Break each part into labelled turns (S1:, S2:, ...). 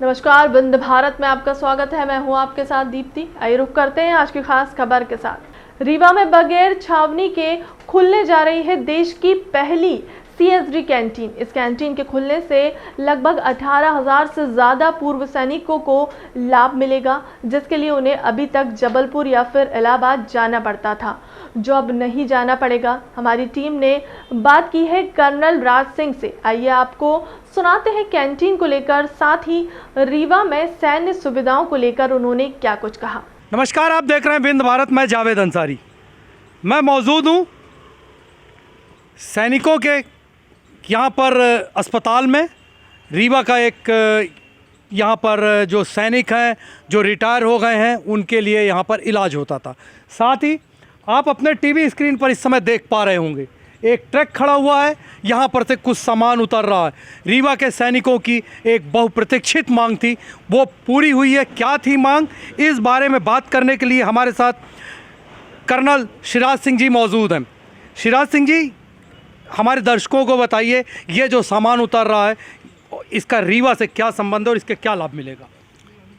S1: नमस्कार, वंदे भारत में आपका स्वागत है। मैं हूं आपके साथ दीप्ति। आइए रुक करते हैं आज की खास खबर के साथ। रीवा में बगैर छावनी के खुलने जा रही है देश की पहली सीएसडी कैंटीन। इस कैंटीन के खुलने से लगभग 18,000 से ज़्यादा पूर्व सैनिकों को लाभ मिलेगा, जिसके लिए उन्हें अभी तक जबलपुर या फिर इलाहाबाद जाना पड़ता था, जो अब नहीं जाना पड़ेगा। हमारी टीम ने बात की है कर्नल राज सिंह से। आइए आपको सुनाते हैं कैंटीन को लेकर, साथ ही रीवा में सैन्य सुविधाओं को लेकर उन्होंने क्या कुछ कहा।
S2: नमस्कार, आप देख रहे हैं विंध्य भारत। मैं जावेद अंसारी। मैं मौजूद हूँ सैनिकों के यहाँ पर अस्पताल में। रीवा का एक यहाँ पर जो सैनिक हैं जो रिटायर हो गए हैं उनके लिए यहाँ पर इलाज होता था। साथ ही आप अपने टीवी स्क्रीन पर इस समय देख पा रहे होंगे एक ट्रक खड़ा हुआ है, यहाँ पर से कुछ सामान उतर रहा है। रीवा के सैनिकों की एक बहुप्रतीक्षित मांग थी, वो पूरी हुई है। क्या थी मांग, इस बारे में बात करने के लिए हमारे साथ कर्नल शिराज सिंह जी मौजूद हैं। शिराज सिंह जी, हमारे दर्शकों को बताइए, ये जो सामान उतर रहा है इसका रीवा से क्या संबंध है और इसके क्या लाभ मिलेगा?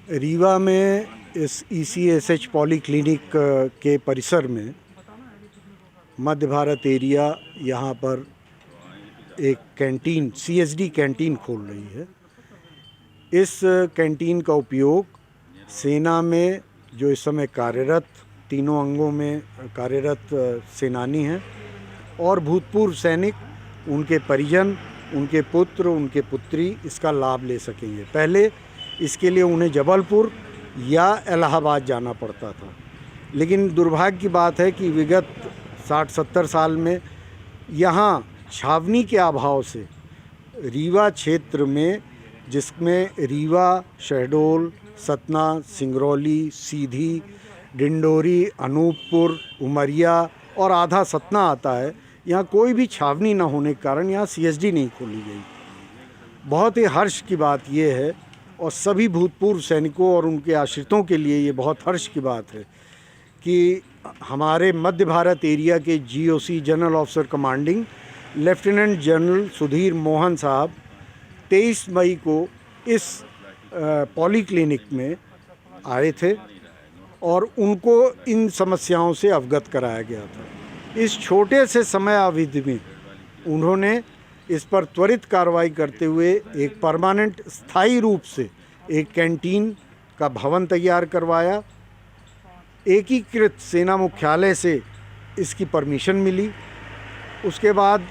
S3: रीवा में इस ECSH पॉलीक्लिनिक के परिसर में मध्य भारत एरिया यहाँ पर एक कैंटीन CSD कैंटीन खोल रही है। इस कैंटीन का उपयोग सेना में जो इस समय कार्यरत तीनों अंगों में कार्यरत सेनानी हैं और भूतपूर्व सैनिक, उनके परिजन, उनके पुत्र, उनके पुत्री इसका लाभ ले सकेंगे। पहले इसके लिए उन्हें जबलपुर या इलाहाबाद जाना पड़ता था, लेकिन दुर्भाग्य की बात है कि विगत 60-70 साल में यहाँ छावनी के अभाव से रीवा क्षेत्र में, जिसमें रीवा, शहडोल, सतना, सिंगरौली, सीधी, डिंडोरी, अनूपपुर, उमरिया और आधा सतना आता है, यहाँ कोई भी छावनी न होने के कारण यहाँ CSD नहीं खोली गई। बहुत ही हर्ष की बात ये है और सभी भूतपूर्व सैनिकों और उनके आश्रितों के लिए ये बहुत हर्ष की बात है कि हमारे मध्य भारत एरिया के GOC general officer commanding lieutenant general Sudhir Mohan साहब 23 मई को इस पॉलीक्लिनिक में आए थे और उनको इन समस्याओं से अवगत कराया गया था। इस छोटे से समय अवधि में उन्होंने इस पर त्वरित कार्रवाई करते हुए एक परमानेंट स्थायी रूप से एक कैंटीन का भवन तैयार करवाया। एकीकृत सेना मुख्यालय से इसकी परमिशन मिली। उसके बाद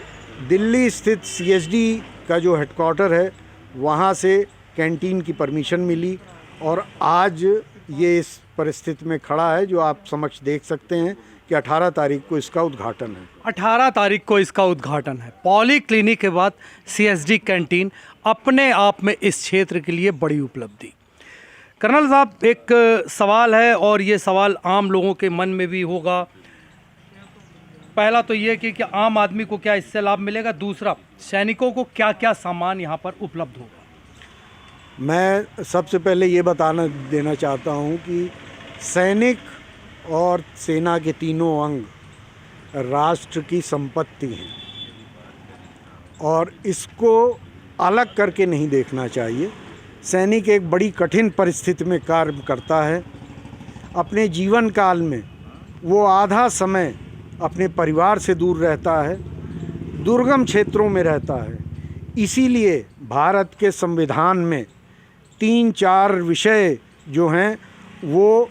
S3: दिल्ली स्थित CSD का जो हेडक्वार्टर है वहाँ से कैंटीन की परमिशन मिली और आज ये इस परिस्थिति में खड़ा है जो आप समक्ष देख सकते हैं कि 18 तारीख को इसका उद्घाटन है।
S2: 18 तारीख को इसका उद्घाटन है। पॉलीक्लिनिक के बाद CSD कैंटीन अपने आप में इस क्षेत्र के लिए बड़ी उपलब्धि। कर्नल साहब, एक सवाल है और ये सवाल आम लोगों के मन में भी होगा। पहला तो ये कि आम आदमी को क्या इससे लाभ मिलेगा, दूसरा सैनिकों को क्या क्या सामान यहाँ पर उपलब्ध होगा?
S3: मैं सबसे पहले ये बताना देना चाहता हूँ कि सैनिक और सेना के तीनों अंग राष्ट्र की संपत्ति हैं और इसको अलग करके नहीं देखना चाहिए। सैनिक एक बड़ी कठिन परिस्थिति में कार्य करता है। अपने जीवन काल में वो आधा समय अपने परिवार से दूर रहता है, दुर्गम क्षेत्रों में रहता है। इसीलिए भारत के संविधान में 3-4 विषय जो हैं वो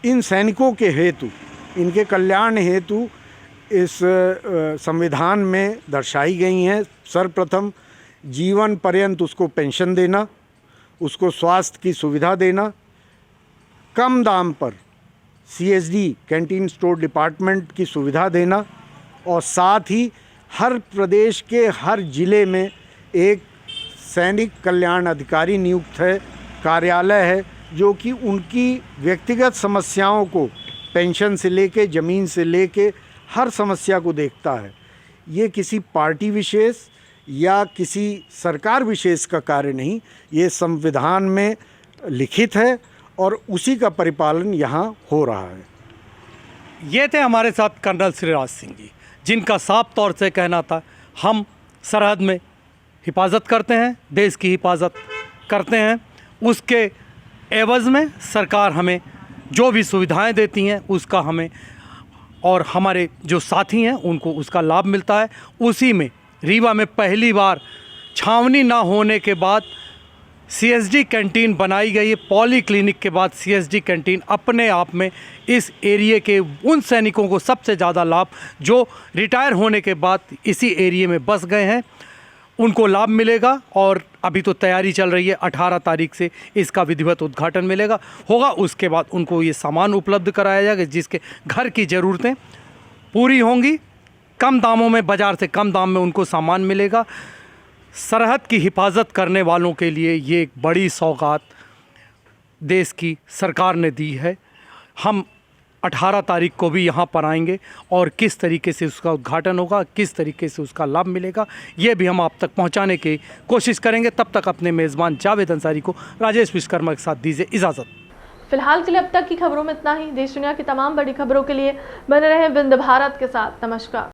S3: इन सैनिकों के हेतु, इनके कल्याण हेतु इस संविधान में दर्शाई गई हैं। सर्वप्रथम जीवन पर्यंत उसको पेंशन देना, उसको स्वास्थ्य की सुविधा देना, कम दाम पर CSD कैंटीन स्टोर डिपार्टमेंट की सुविधा देना और साथ ही हर प्रदेश के हर ज़िले में एक सैनिक कल्याण अधिकारी नियुक्त है, कार्यालय है, जो कि उनकी व्यक्तिगत समस्याओं को पेंशन से लेके ज़मीन से लेके हर समस्या को देखता है। ये किसी पार्टी विशेष या किसी सरकार विशेष का कार्य नहीं, ये संविधान में लिखित है और उसी का परिपालन यहाँ हो रहा है।
S2: ये थे हमारे साथ कर्नल शिराज सिंह जी, जिनका साफ तौर से कहना था हम सरहद में हिफाजत करते हैं, देश की हिफाजत करते हैं उसके एवज़ में सरकार हमें जो भी सुविधाएं देती हैं उसका हमें और हमारे जो साथी हैं उनको उसका लाभ मिलता है। उसी में रीवा में पहली बार छावनी ना होने के बाद सीएसडी कैंटीन बनाई गई है। पॉली क्लिनिक के बाद सीएसडी कैंटीन अपने आप में इस एरिए के उन सैनिकों को सबसे ज़्यादा लाभ जो रिटायर होने के बाद इसी एरिए में बस गए हैं उनको लाभ मिलेगा। और अभी तो तैयारी चल रही है, 18 तारीख से इसका विधिवत उद्घाटन होगा। उसके बाद उनको ये सामान उपलब्ध कराया जाएगा जिसके घर की ज़रूरतें पूरी होंगी। कम दामों में, बाज़ार से कम दाम में उनको सामान मिलेगा। सरहद की हिफाजत करने वालों के लिए ये एक बड़ी सौगात देश की सरकार ने दी है। हम 18 तारीख को भी यहाँ पर आएंगे और किस तरीके से उसका उद्घाटन होगा, किस तरीके से उसका लाभ मिलेगा, ये भी हम आप तक पहुँचाने की कोशिश करेंगे। तब तक अपने मेज़बान जावेद अंसारी को राजेश विश्वकर्मा के साथ दीजिए इजाज़त।
S1: फिलहाल के लिए अब तक की खबरों में इतना ही। देश दुनिया की तमाम बड़ी खबरों के लिए बने रहें विंध्य भारत के साथ। नमस्कार।